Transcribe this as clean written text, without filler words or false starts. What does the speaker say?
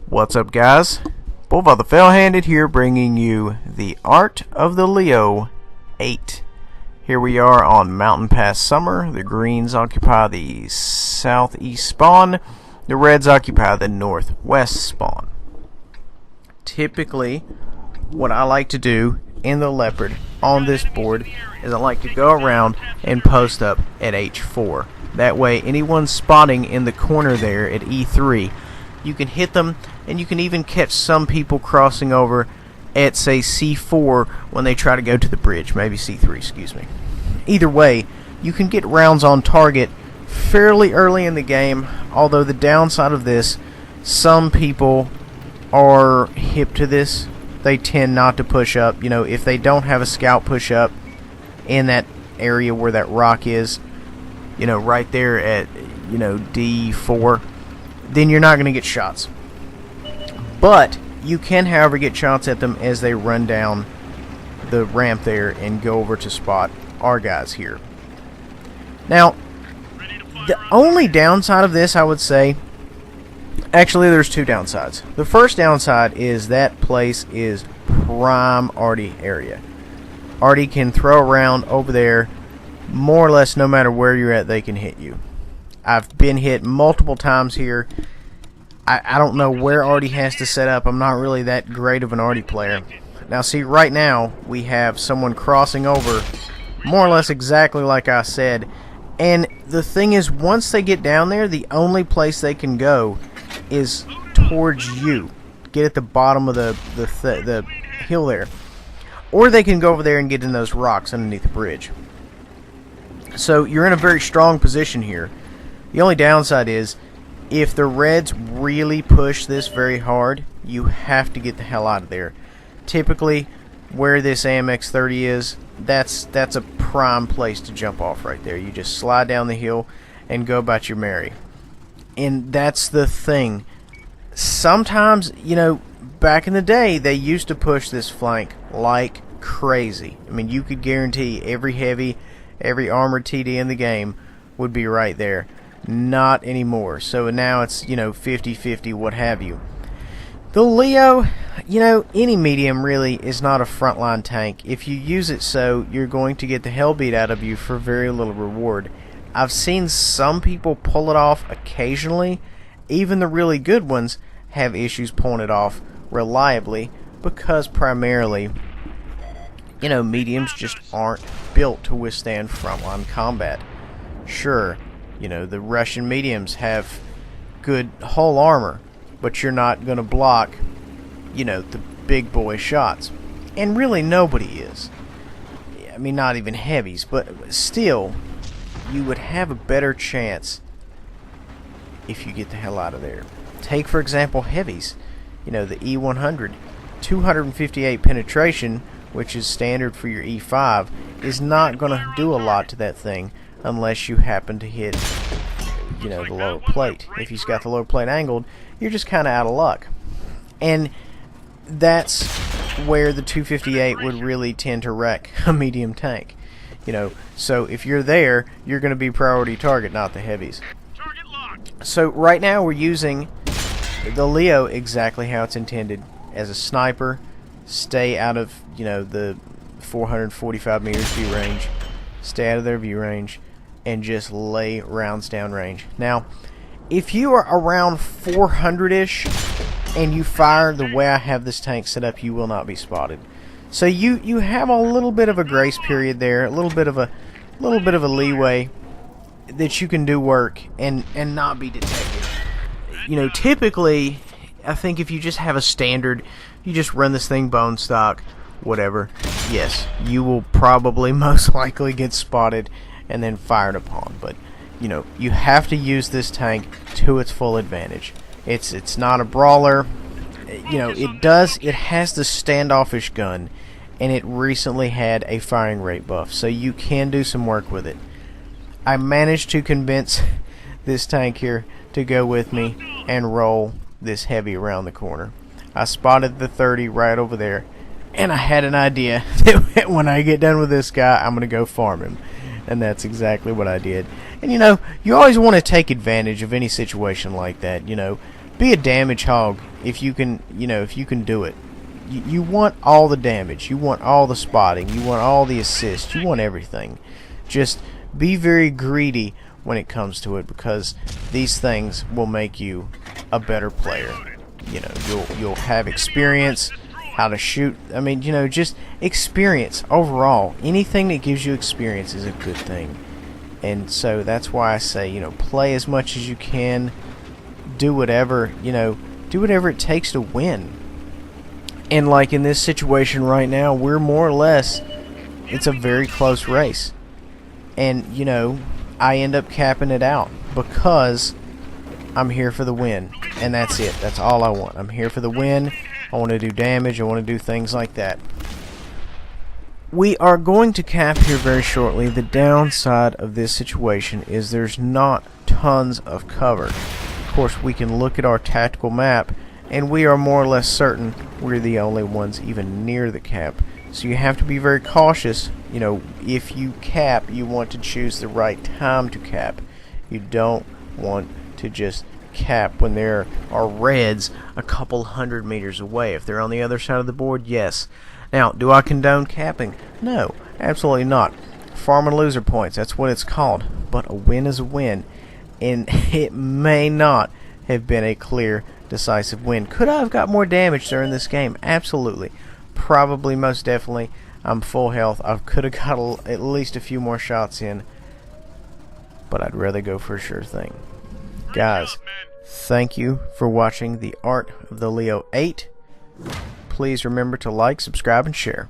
What's up, guys? Boulevard the Fell-Handed here, bringing you the Art of the Leo 8. Here we are on Mountain Pass Summer. The greens occupy the southeast spawn. The reds occupy the northwest spawn. Typically, what I like to do in the leopard on this board is I like to go around and post up at H4. That way, anyone spotting in the corner there at E3, you can hit them, and you can even catch some people crossing over at, say, C4 when they try to go to the bridge. Maybe C3, excuse me. Either way, you can get rounds on target fairly early in the game, although the downside of this, some people are hip to this. They tend not to push up. You know, if they don't have a scout push up in that area where that rock is, you know, right there at, you know, D4, then you're not going to get shots. But you can, however, get shots at them as they run down the ramp there and go over to spot our guys here. Now, the only downside of this, I would say, actually there's two downsides. The first downside is that place is prime arty area. Arty can throw around over there more or less no matter where you're at, they can hit you. I've been hit multiple times here. I don't know where Artie has to set up. I'm not really that great of an Artie player. Now see, right now we have someone crossing over more or less exactly like I said. And the thing is, once they get down there, the only place they can go is towards you. Get at the bottom of the hill there. Or they can go over there and get in those rocks underneath the bridge. So you're in a very strong position here. The only downside is, if the reds really push this very hard, you have to get the hell out of there. Typically, where this AMX-30 is, that's a prime place to jump off right there. You just slide down the hill and go about your merry. And that's the thing. Sometimes, you know, back in the day, they used to push this flank like crazy. I mean, you could guarantee every heavy, every armored TD in the game would be right there. Not anymore. So now it's, you know, 50-50, what have you. The Leo, you know, any medium really is not a frontline tank. If you use it so, you're going to get the hell beat out of you for very little reward. I've seen some people pull it off occasionally. Even the really good ones have issues pulling it off reliably because primarily, you know, mediums just aren't built to withstand frontline combat. Sure, you know, the Russian mediums have good hull armor, but you're not going to block, you know, the big boy shots. And really nobody is. I mean, not even heavies, but still, you would have a better chance if you get the hell out of there. Take, for example, heavies. You know, the E100, 258 penetration, which is standard for your E5, is not going to do a lot to that thing unless you happen to hit, you know, the lower plate. If he's got the lower plate angled, you're just kind of out of luck. And that's where the 258 would really tend to wreck a medium tank. You know, so if you're there, you're going to be priority target, not the heavies. So right now we're using the Leo exactly how it's intended, as a sniper. Stay out of, you know, the 445 meters view range. Stay out of their view range and just lay rounds down range. Now, if you are around 400-ish and you fire the way I have this tank set up, you will not be spotted. So you have a little bit of a grace period there, a little bit of a leeway that you can do work and not be detected. You know, typically, I think if you just have a standard, you just run this thing bone stock, whatever, yes, you will probably most likely get spotted and then fired upon. But, you know, you have to use this tank to its full advantage. It's not a brawler. You know, it has the standoffish gun, and it recently had a firing rate buff, so you can do some work with it. I managed to convince this tank here to go with me and roll this heavy around the corner. I spotted the 30 right over there, and I had an idea that when I get done with this guy, I'm going to go farm him. And that's exactly what I did. And, you know, you always want to take advantage of any situation like that. You know, be a damage hog if you can, if you can do it. You want all the damage, you want all the spotting, you want all the assists, you want everything. Just be very greedy when it comes to it, because these things will make you a better player. You'll have experience, how to shoot. I mean, just experience overall. Anything that gives you experience is a good thing. And so that's why I say, play as much as you can. Do whatever, do whatever it takes to win. And like in this situation right now, we're more or less, it's a very close race. And, I end up capping it out because I'm here for the win. And that's it. That's all I want. I'm here for the win. I want to do damage. I want to do things like that. We are going to cap here very shortly. The downside of this situation is there's not tons of cover. Of course, we can look at our tactical map, and we are more or less certain we're the only ones even near the cap. So you have to be very cautious. If you cap, you want to choose the right time to cap. You don't want to just cap when there are reds a couple 100 meters away. If they're on the other side of the board, yes. Now, do I condone capping? No, absolutely not. Farm and loser points, that's what it's called. But a win is a win. And it may not have been a clear, decisive win. Could I have got more damage during this game? Absolutely. Probably, most definitely. I'm full health. I could have got at least a few more shots in. But I'd rather go for a sure thing. Guys, thank you for watching The Art of the Leo 8. Please remember to like, subscribe, and share.